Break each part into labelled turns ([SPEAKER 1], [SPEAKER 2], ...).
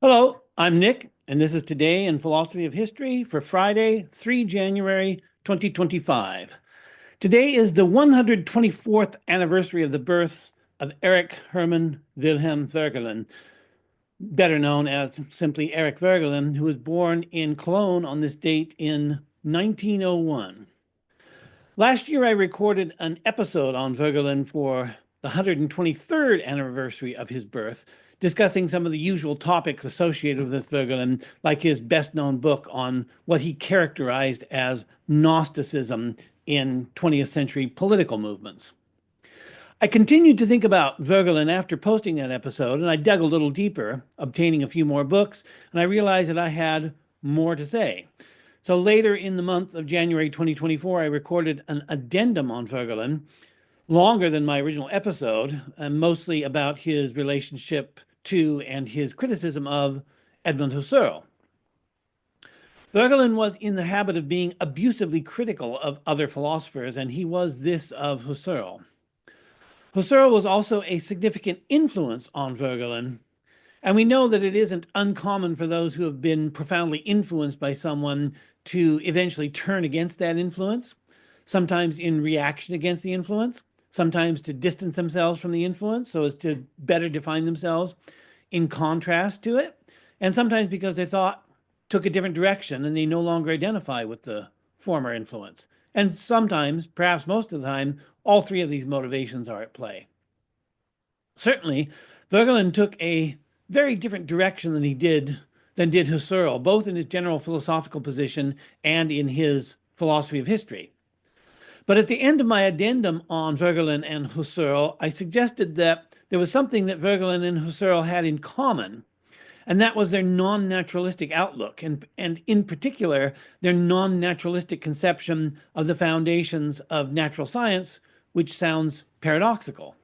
[SPEAKER 1] Hello, I'm Nick, and this is Today in Philosophy of History for Friday, 3 January 2025. Today is the 124th anniversary of the birth of Erich Hermann Wilhelm Vögelin, better known as simply Eric Voegelin, who was born in Cologne on this date in 1901. Last year, I recorded an episode on Voegelin for the 123rd anniversary of his birth, discussing some of the usual topics associated with Voegelin, like his best known book on what he characterized as Gnosticism in 20th century political movements. I continued to think about Voegelin after posting that episode, and I dug a little deeper, obtaining a few more books, and I realized that I had more to say. So later in the month of January 2024, I recorded an addendum on Voegelin, longer than my original episode, and mostly about his relationship to and his criticism of Edmund Husserl. Voegelin was in the habit of being abusively critical of other philosophers, and he was this of Husserl. Husserl was also a significant influence on Voegelin, and we know that it isn't uncommon for those who have been profoundly influenced by someone to eventually turn against that influence, sometimes in reaction against the influence, sometimes to distance themselves from the influence so as to better define themselves in contrast to it, and sometimes because they thought took a different direction and they no longer identify with the former influence. And sometimes, perhaps most of the time, all three of these motivations are at play. Certainly, Voegelin took a very different direction than did Husserl, both in his general philosophical position and in his philosophy of history. But at the end of my addendum on Voegelin and Husserl, I suggested that there was something that Voegelin and Husserl had in common, and that was their non-naturalistic outlook, and in particular, their non-naturalistic conception of the foundations of natural science, which sounds paradoxical.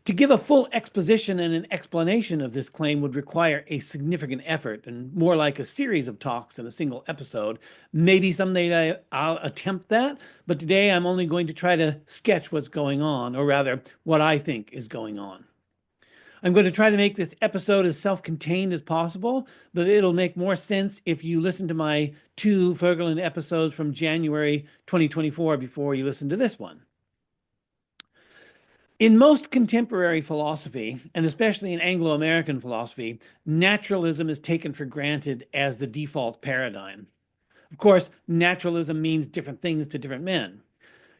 [SPEAKER 1] To give a full exposition and an explanation of this claim would require a significant effort and more like a series of talks in a single episode. Maybe someday I'll attempt that, but today I'm only going to try to sketch what's going on, or rather, what I think is going on. I'm going to try to make this episode as self-contained as possible, but it'll make more sense if you listen to my two Voegelin episodes from January 2024 before you listen to this one. In most contemporary philosophy, and especially in Anglo-American philosophy, naturalism is taken for granted as the default paradigm. Of course, naturalism means different things to different men.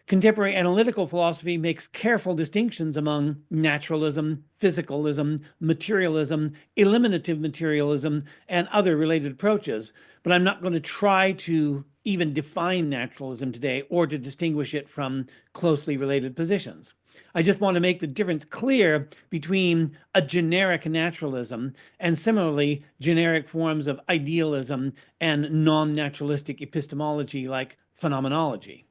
[SPEAKER 1] Contemporary analytical philosophy makes careful distinctions among naturalism, physicalism, materialism, eliminative materialism, and other related approaches. But I'm not going to try to even define naturalism today or to distinguish it from closely related positions. I just want to make the difference clear between a generic naturalism and similarly generic forms of idealism and non-naturalistic epistemology like phenomenology.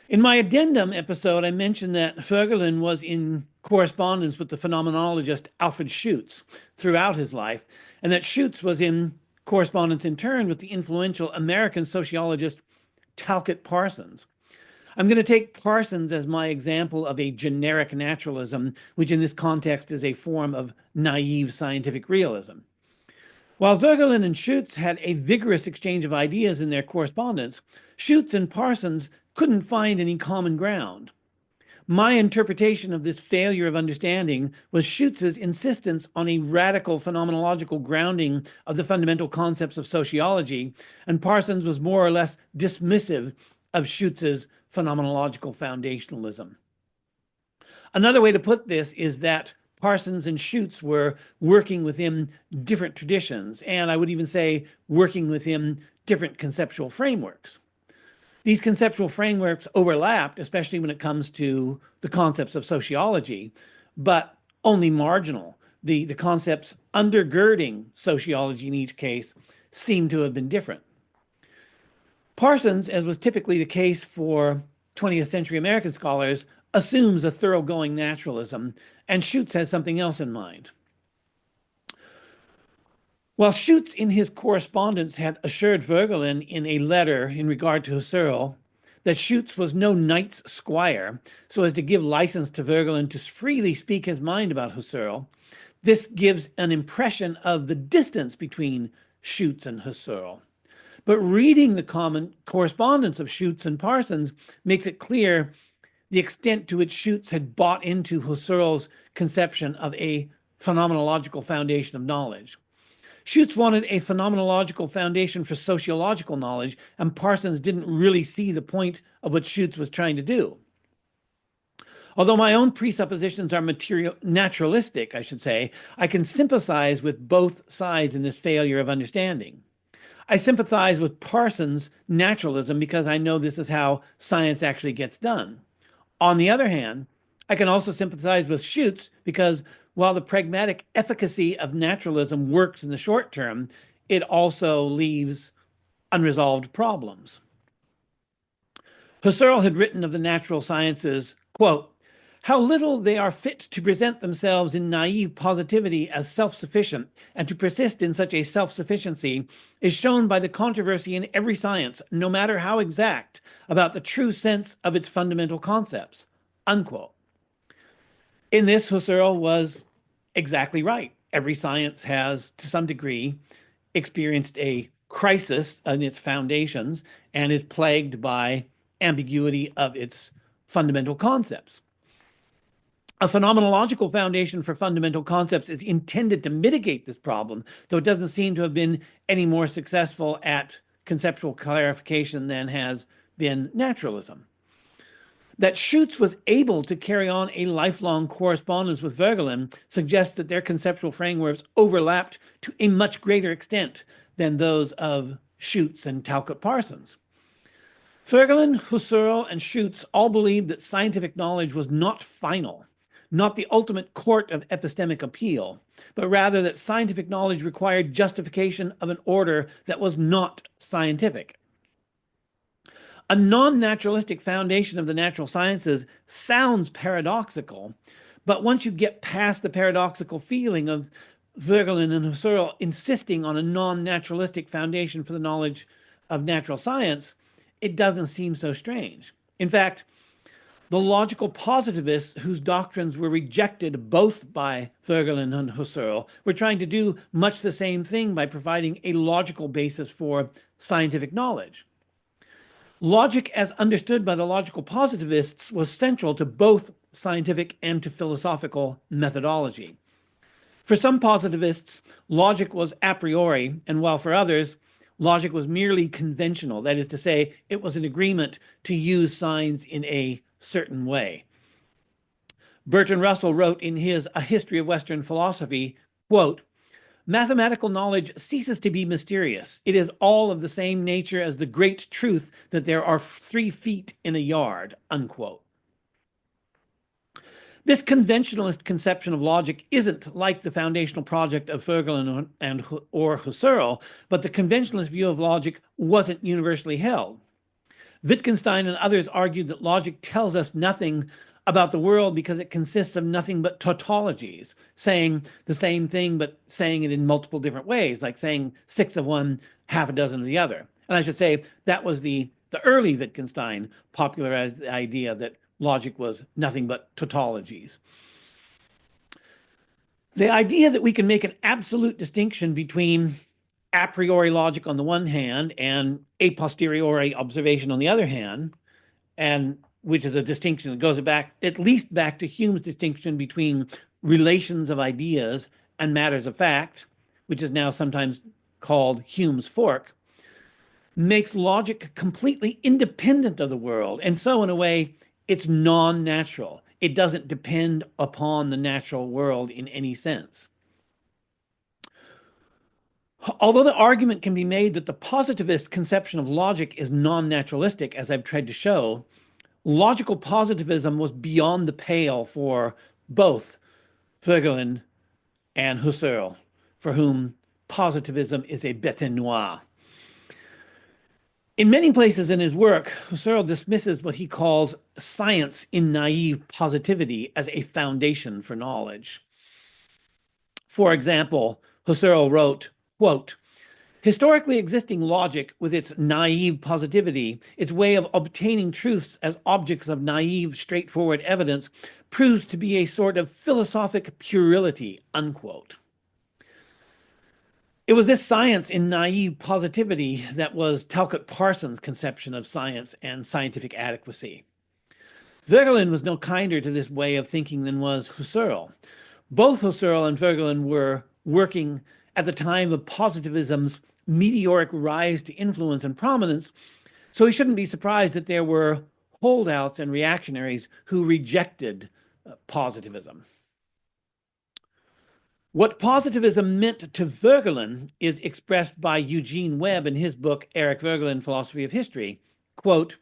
[SPEAKER 1] In my addendum episode, I mentioned that Voegelin was in correspondence with the phenomenologist Alfred Schutz throughout his life, and that Schutz was in correspondence in turn with the influential American sociologist Talcott Parsons. I'm going to take Parsons as my example of a generic naturalism, which in this context is a form of naive scientific realism. While Voegelin and Schutz had a vigorous exchange of ideas in their correspondence, Schutz and Parsons couldn't find any common ground. My interpretation of this failure of understanding was Schutz's insistence on a radical phenomenological grounding of the fundamental concepts of sociology, and Parsons was more or less dismissive of Schutz's phenomenological foundationalism. Another way to put this is that Parsons and Schutz were working within different traditions, and I would even say working within different conceptual frameworks. These conceptual frameworks overlapped, especially when it comes to the concepts of sociology, but only marginal. The concepts undergirding sociology in each case seem to have been different. Parsons, as was typically the case for 20th century American scholars, assumes a thoroughgoing naturalism, and Schutz has something else in mind. While Schutz in his correspondence had assured Voegelin in a letter in regard to Husserl that Schutz was no knight's squire, so as to give license to Voegelin to freely speak his mind about Husserl, this gives an impression of the distance between Schutz and Husserl. But reading the common correspondence of Schutz and Parsons makes it clear the extent to which Schutz had bought into Husserl's conception of a phenomenological foundation of knowledge. Schutz wanted a phenomenological foundation for sociological knowledge, and Parsons didn't really see the point of what Schutz was trying to do. Although my own presuppositions are naturalistic, I should say, I can sympathize with both sides in this failure of understanding. I sympathize with Parsons' naturalism because I know this is how science actually gets done. On the other hand, I can also sympathize with Schutz because while the pragmatic efficacy of naturalism works in the short term, it also leaves unresolved problems. Husserl had written of the natural sciences, quote, "How little they are fit to present themselves in naive positivity as self-sufficient, and to persist in such a self-sufficiency is shown by the controversy in every science, no matter how exact, about the true sense of its fundamental concepts," unquote. In this, Husserl was exactly right. Every science has, to some degree, experienced a crisis in its foundations and is plagued by ambiguity of its fundamental concepts. A phenomenological foundation for fundamental concepts is intended to mitigate this problem, though it doesn't seem to have been any more successful at conceptual clarification than has been naturalism. That Schutz was able to carry on a lifelong correspondence with Voegelin suggests that their conceptual frameworks overlapped to a much greater extent than those of Schutz and Talcott Parsons. Voegelin, Husserl, and Schutz all believed that scientific knowledge was not final, not the ultimate court of epistemic appeal, but rather that scientific knowledge required justification of an order that was not scientific. A non-naturalistic foundation of the natural sciences sounds paradoxical, but once you get past the paradoxical feeling of Voegelin and Husserl insisting on a non-naturalistic foundation for the knowledge of natural science, it doesn't seem so strange. In fact, the logical positivists whose doctrines were rejected both by Voegelin and Husserl were trying to do much the same thing by providing a logical basis for scientific knowledge. Logic, as understood by the logical positivists, was central to both scientific and to philosophical methodology. For some positivists, logic was a priori, and while for others, logic was merely conventional. That is to say, it was an agreement to use signs in a certain way. Bertrand Russell wrote in his A History of Western Philosophy, quote, "Mathematical knowledge ceases to be mysterious. It is all of the same nature as the great truth that there are 3 feet in a yard," unquote. This conventionalist conception of logic isn't like the foundational project of Voegelin or Husserl, but the conventionalist view of logic wasn't universally held. Wittgenstein and others argued that logic tells us nothing about the world because it consists of nothing but tautologies, saying the same thing but saying it in multiple different ways, like saying 6 of one, half a dozen of the other. And I should say that was the early Wittgenstein popularized the idea that logic was nothing but tautologies. The idea that we can make an absolute distinction between a priori logic on the one hand and a posteriori observation on the other hand, and which is a distinction that goes back at least back to Hume's distinction between relations of ideas and matters of fact, which is now sometimes called Hume's fork, makes logic completely independent of the world. And so in a way, it's non-natural. It doesn't depend upon the natural world in any sense. Although the argument can be made that the positivist conception of logic is non-naturalistic, as I've tried to show, logical positivism was beyond the pale for both Voegelin and Husserl, for whom positivism is a bête noire. In many places in his work, Husserl dismisses what he calls science in naive positivity as a foundation for knowledge. For example, Husserl wrote, quote, Historically existing logic, with its naive positivity, its way of obtaining truths as objects of naive, straightforward evidence, proves to be a sort of philosophic puerility, unquote. It was this science in naive positivity that was Talcott Parsons' conception of science and scientific adequacy. Voegelin was no kinder to this way of thinking than was Husserl. Both Husserl and Voegelin were working at the time of positivism's meteoric rise to influence and prominence, so we shouldn't be surprised that there were holdouts and reactionaries who rejected positivism. What positivism meant to Voegelin is expressed by Eugene Webb in his book, Eric Voegelin, Philosophy of History. Quote,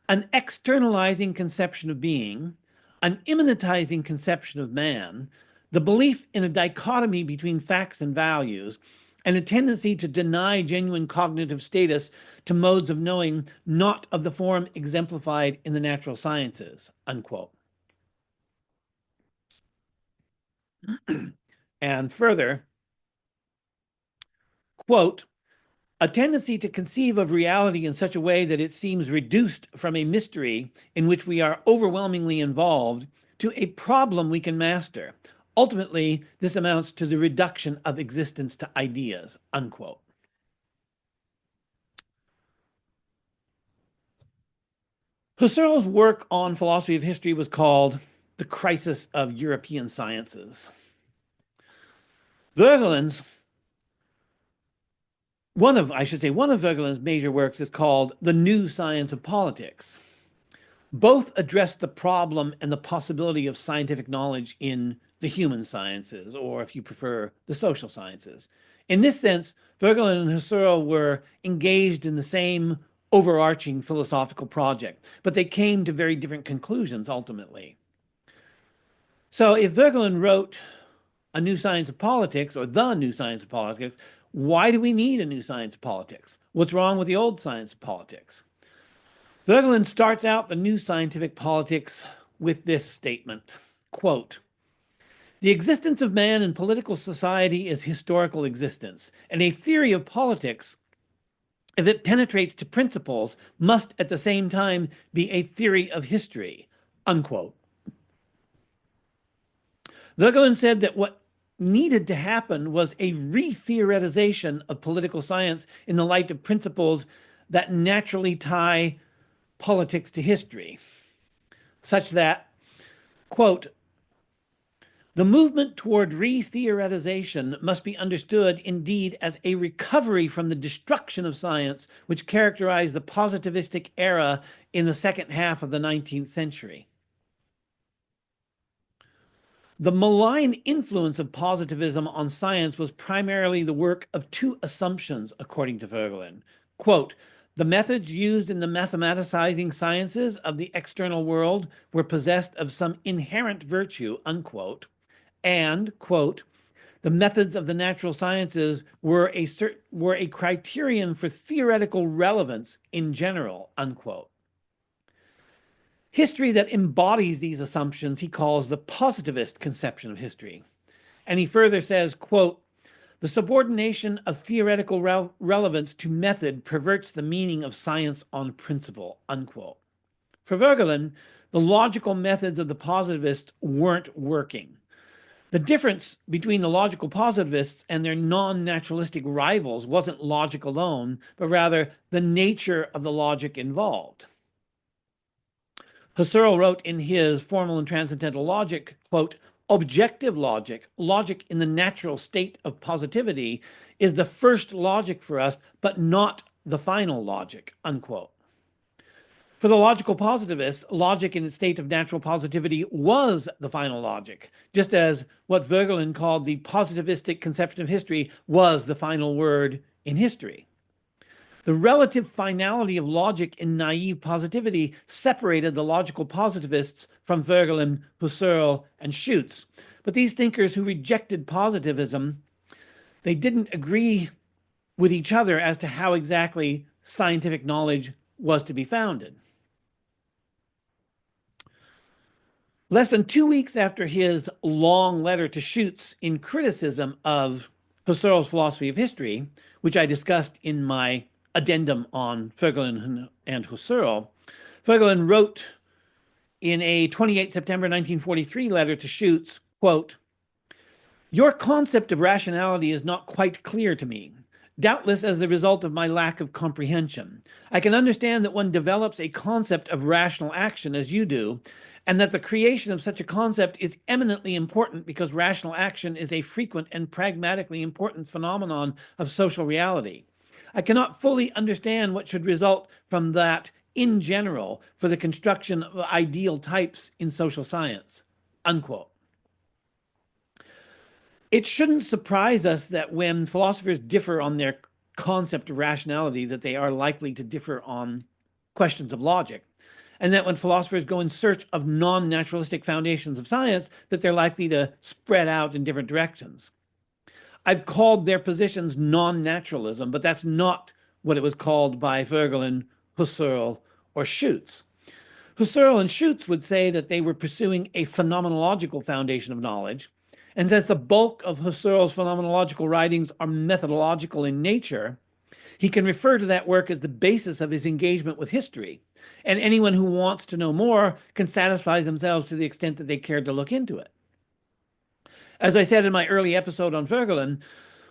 [SPEAKER 1] an externalizing conception of being, an immanentizing conception of man, the belief in a dichotomy between facts and values, and a tendency to deny genuine cognitive status to modes of knowing not of the form exemplified in the natural sciences, unquote. And further, quote, a tendency to conceive of reality in such a way that it seems reduced from a mystery in which we are overwhelmingly involved to a problem we can master. Ultimately, this amounts to the reduction of existence to ideas, unquote. Husserl's work on philosophy of history was called The Crisis of European Sciences. Voegelin's one of Voegelin's major works is called The New Science of Politics. Both address the problem and the possibility of scientific knowledge in the human sciences, or if you prefer, the social sciences. In this sense, Voegelin and Husserl were engaged in the same overarching philosophical project, but they came to very different conclusions ultimately. So if Voegelin wrote A New Science of Politics, or The New Science of Politics, why do we need a new science of politics? What's wrong with the old science of politics? Voegelin starts out the new scientific politics with this statement, quote, the existence of man in political society is historical existence, and a theory of politics, if it penetrates to principles, must at the same time be a theory of history, unquote. Voegelin said that what needed to happen was a re-theoretization of political science in the light of principles that naturally tie politics to history, such that, quote, the movement toward re-theoretization must be understood indeed as a recovery from the destruction of science which characterized the positivistic era in the second half of the 19th century. The malign influence of positivism on science was primarily the work of two assumptions, according to Voegelin. Quote, the methods used in the mathematicizing sciences of the external world were possessed of some inherent virtue, unquote, and, quote, the methods of the natural sciences were a criterion for theoretical relevance in general, unquote. History that embodies these assumptions he calls the positivist conception of history. And he further says, quote, the subordination of theoretical relevance to method perverts the meaning of science on principle, unquote. For Voegelin, the logical methods of the positivists weren't working. The difference between the logical positivists and their non-naturalistic rivals wasn't logic alone, but rather the nature of the logic involved. Husserl wrote in his Formal and Transcendental Logic, quote, objective logic, logic in the natural state of positivity, is the first logic for us, but not the final logic, unquote. For the logical positivists, logic in its state of natural positivity was the final logic, just as what Voegelin called the positivistic conception of history was the final word in history. The relative finality of logic in naive positivity separated the logical positivists from Voegelin, Husserl, and Schutz. But these thinkers who rejected positivism, they didn't agree with each other as to how exactly scientific knowledge was to be founded. Less than 2 weeks after his long letter to Schutz in criticism of Husserl's philosophy of history, which I discussed in my addendum on Voegelin and Husserl, Voegelin wrote in a 28 September 1943 letter to Schutz, quote, "Your concept of rationality is not quite clear to me, doubtless as the result of my lack of comprehension. I can understand that one develops a concept of rational action as you do, and that the creation of such a concept is eminently important because rational action is a frequent and pragmatically important phenomenon of social reality. I cannot fully understand what should result from that in general for the construction of ideal types in social science." Unquote. It shouldn't surprise us that when philosophers differ on their concept of rationality, that they are likely to differ on questions of logic, and that when philosophers go in search of non-naturalistic foundations of science, that they're likely to spread out in different directions. I've called their positions non-naturalism, but that's not what it was called by Voegelin, Husserl, or Schutz. Husserl and Schutz would say that they were pursuing a phenomenological foundation of knowledge, and since the bulk of Husserl's phenomenological writings are methodological in nature, he can refer to that work as the basis of his engagement with history, and anyone who wants to know more can satisfy themselves to the extent that they care to look into it. As I said in my early episode on Voegelin,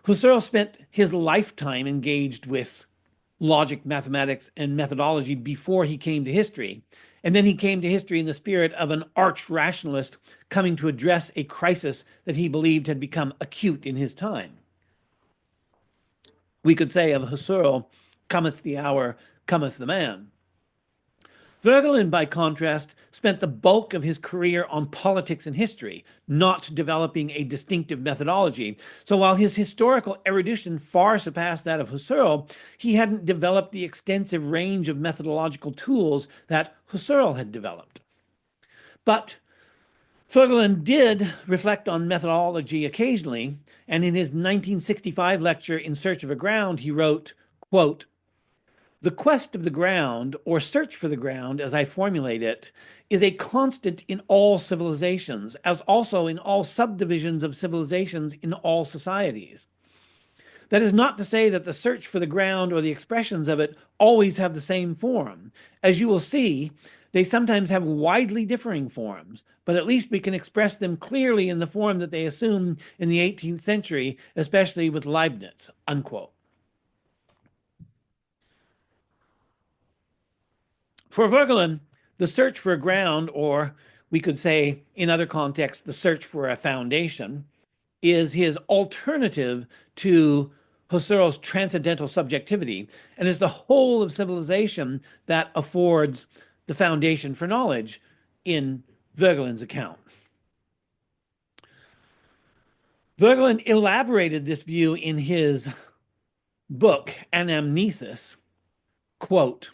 [SPEAKER 1] Husserl spent his lifetime engaged with logic, mathematics, and methodology before he came to history. And then he came to history in the spirit of an arch-rationalist coming to address a crisis that he believed had become acute in his time. We could say of Husserl, "Cometh the hour, cometh the man." Voegelin, by contrast, spent the bulk of his career on politics and history, not developing a distinctive methodology. So while his historical erudition far surpassed that of Husserl, he hadn't developed the extensive range of methodological tools that Husserl had developed. But Voegelin did reflect on methodology occasionally, and in his 1965 lecture, In Search of a Ground, he wrote, quote, "The quest of the ground, or search for the ground, as I formulate it, is a constant in all civilizations, as also in all subdivisions of civilizations in all societies. That is not to say that the search for the ground or the expressions of it always have the same form. As you will see, they sometimes have widely differing forms, but at least we can express them clearly in the form that they assumed in the 18th century, especially with Leibniz." Unquote. For Voegelin, the search for a ground, or we could say in other contexts, the search for a foundation, is his alternative to Husserl's transcendental subjectivity, and is the whole of civilization that affords the foundation for knowledge in Voegelin's account. Voegelin elaborated this view in his book, Anamnesis, quote,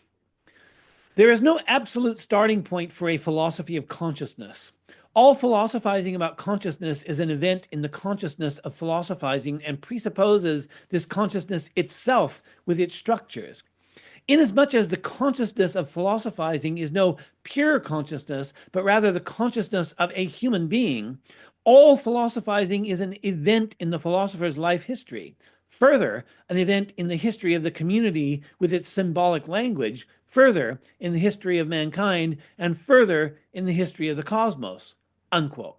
[SPEAKER 1] "There is no absolute starting point for a philosophy of consciousness. All philosophizing about consciousness is an event in the consciousness of philosophizing and presupposes this consciousness itself with its structures. Inasmuch as the consciousness of philosophizing is no pure consciousness, but rather the consciousness of a human being, all philosophizing is an event in the philosopher's life history. Further, an event in the history of the community with its symbolic language, further in the history of mankind, and further in the history of the cosmos." Unquote.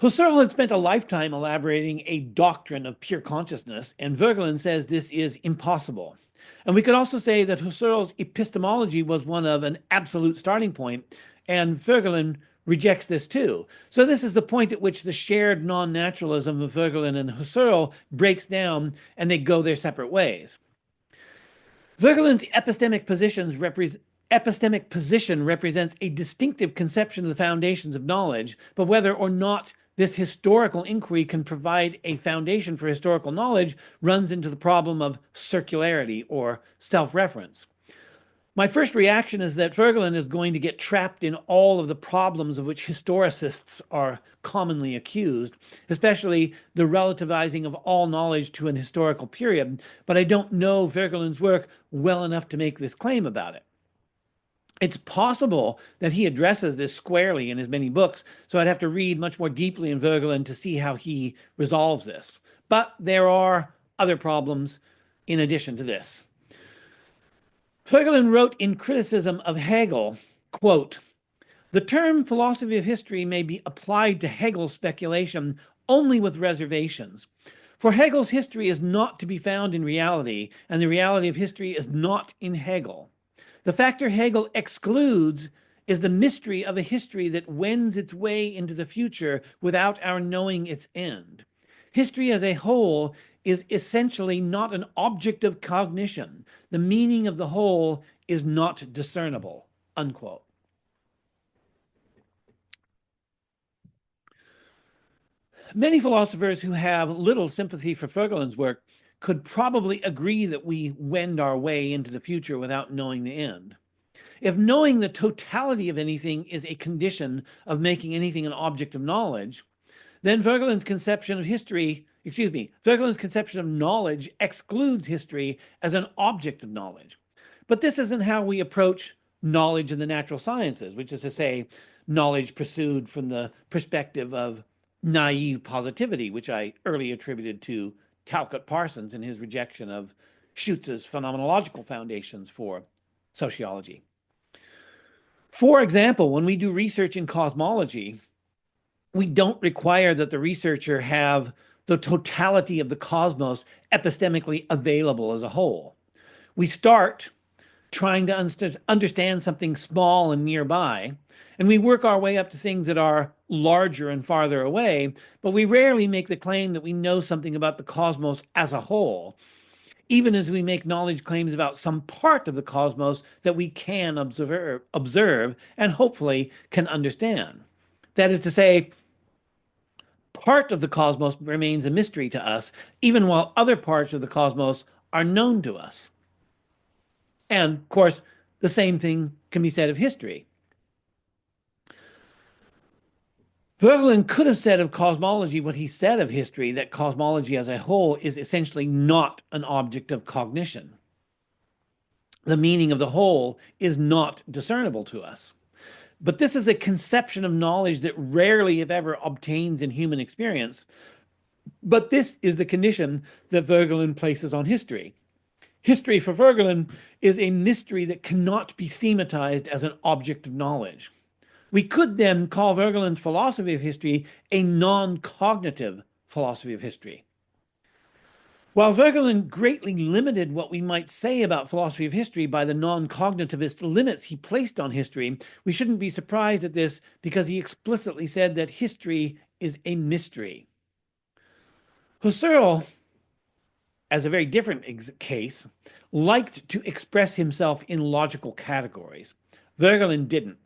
[SPEAKER 1] Husserl had spent a lifetime elaborating a doctrine of pure consciousness, and Voegelin says this is impossible. And we could also say that Husserl's epistemology was one of an absolute starting point, and Voegelin rejects this too. So this is the point at which the shared non-naturalism of Voegelin and Husserl breaks down, and they go their separate ways. Voegelin's epistemic position represents a distinctive conception of the foundations of knowledge, but whether or not this historical inquiry can provide a foundation for historical knowledge runs into the problem of circularity or self-reference. My first reaction is that Voegelin is going to get trapped in all of the problems of which historicists are commonly accused, especially the relativizing of all knowledge to an historical period, but I don't know Voegelin's work well enough to make this claim about it. It's possible that he addresses this squarely in his many books, so I'd have to read much more deeply in Voegelin to see how he resolves this. But there are other problems in addition to this. Voegelin wrote in criticism of Hegel, quote, "The term philosophy of history may be applied to Hegel's speculation only with reservations. For Hegel's history is not to be found in reality, and the reality of history is not in Hegel. The factor Hegel excludes is the mystery of a history that wends its way into the future without our knowing its end. History as a whole is essentially not an object of cognition. The meaning of the whole is not discernible." Unquote. Many philosophers who have little sympathy for Voegelin's work could probably agree that we wend our way into the future without knowing the end. If knowing the totality of anything is a condition of making anything an object of knowledge, then Voegelin's conception of knowledge excludes history as an object of knowledge. But this isn't how we approach knowledge in the natural sciences, which is to say, knowledge pursued from the perspective of naive positivity, which I earlier attributed to Talcott Parsons in his rejection of Schutz's phenomenological foundations for sociology. For example, when we do research in cosmology, we don't require that the researcher have the totality of the cosmos epistemically available as a whole. We start trying to understand something small and nearby, and we work our way up to things that are larger and farther away, but we rarely make the claim that we know something about the cosmos as a whole, even as we make knowledge claims about some part of the cosmos that we can observe and hopefully can understand. That is to say, part of the cosmos remains a mystery to us, even while other parts of the cosmos are known to us. And, of course, the same thing can be said of history. Voegelin could have said of cosmology what he said of history, that cosmology as a whole is essentially not an object of cognition. The meaning of the whole is not discernible to us. But this is a conception of knowledge that rarely, if ever, obtains in human experience. But this is the condition that Voegelin places on history. History for Voegelin is a mystery that cannot be thematized as an object of knowledge. We could then call Voegelin's philosophy of history a non-cognitive philosophy of history. While Voegelin greatly limited what we might say about philosophy of history by the non-cognitivist limits he placed on history, we shouldn't be surprised at this because he explicitly said that history is a mystery. Husserl, as a very different case, liked to express himself in logical categories. Voegelin didn't.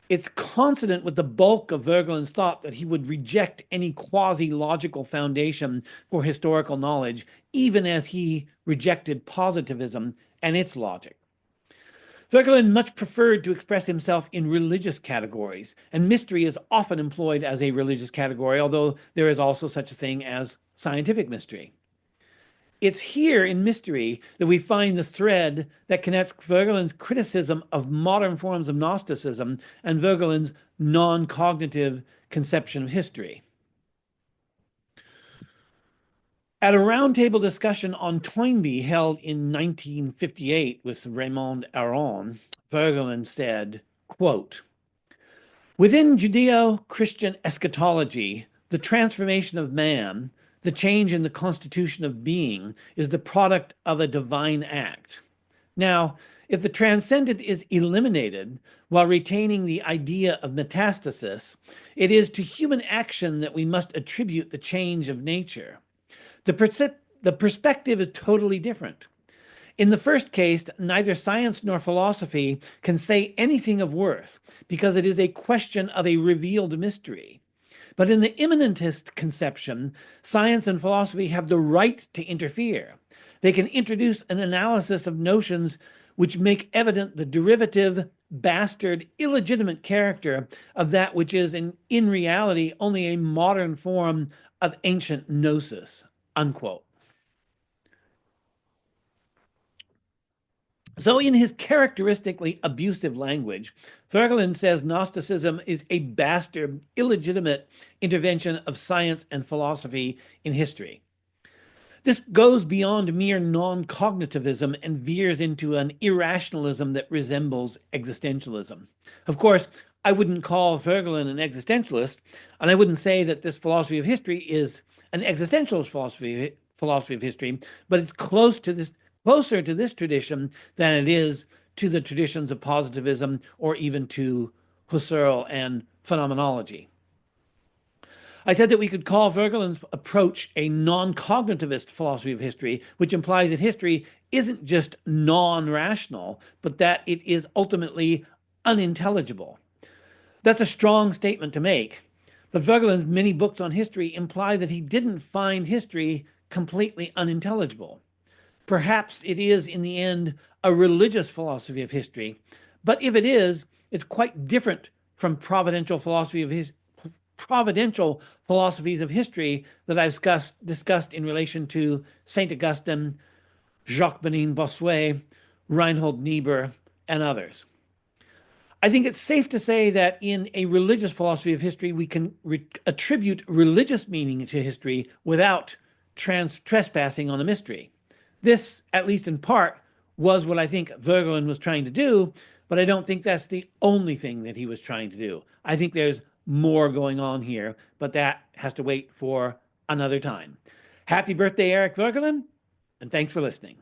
[SPEAKER 1] It's consonant with the bulk of Voegelin's thought that he would reject any quasi-logical foundation for historical knowledge, even as he rejected positivism and its logic. Voegelin much preferred to express himself in religious categories, and mystery is often employed as a religious category, although there is also such a thing as scientific mystery. It's here in mystery that we find the thread that connects Voegelin's criticism of modern forms of Gnosticism and Voegelin's non-cognitive conception of history. At a roundtable discussion on Toynbee held in 1958 with Raymond Aron, Voegelin said, quote, "Within Judeo-Christian eschatology, the transformation of man, the change in the constitution of being, is the product of a divine act. Now, if the transcendent is eliminated while retaining the idea of metastasis, it is to human action that we must attribute the change of nature. The perspective is totally different. In the first case, neither science nor philosophy can say anything of worth because it is a question of a revealed mystery. But in the immanentist conception, science and philosophy have the right to interfere. They can introduce an analysis of notions which make evident the derivative, bastard, illegitimate character of that which is in reality only a modern form of ancient gnosis." Unquote. So, in his characteristically abusive language, Voegelin says Gnosticism is a bastard, illegitimate intervention of science and philosophy in history. This goes beyond mere non-cognitivism and veers into an irrationalism that resembles existentialism. Of course, I wouldn't call Voegelin an existentialist, and I wouldn't say that this philosophy of history is an existentialist philosophy of history, but it's closer to this tradition than it is to the traditions of positivism or even to Husserl and phenomenology. I said that we could call Voegelin's approach a non-cognitivist philosophy of history, which implies that history isn't just non-rational, but that it is ultimately unintelligible. That's a strong statement to make, but Voegelin's many books on history imply that he didn't find history completely unintelligible. Perhaps it is, in the end, a religious philosophy of history, but if it is, it's quite different from providential philosophies of history that I've discussed in relation to Saint Augustine, Jacques-Benin Bossuet, Reinhold Niebuhr, and others. I think it's safe to say that in a religious philosophy of history, we can attribute religious meaning to history without trespassing on the mystery. This, at least in part, was what I think Voegelin was trying to do, but I don't think that's the only thing that he was trying to do. I think there's more going on here, but that has to wait for another time. Happy birthday, Eric Voegelin, and thanks for listening.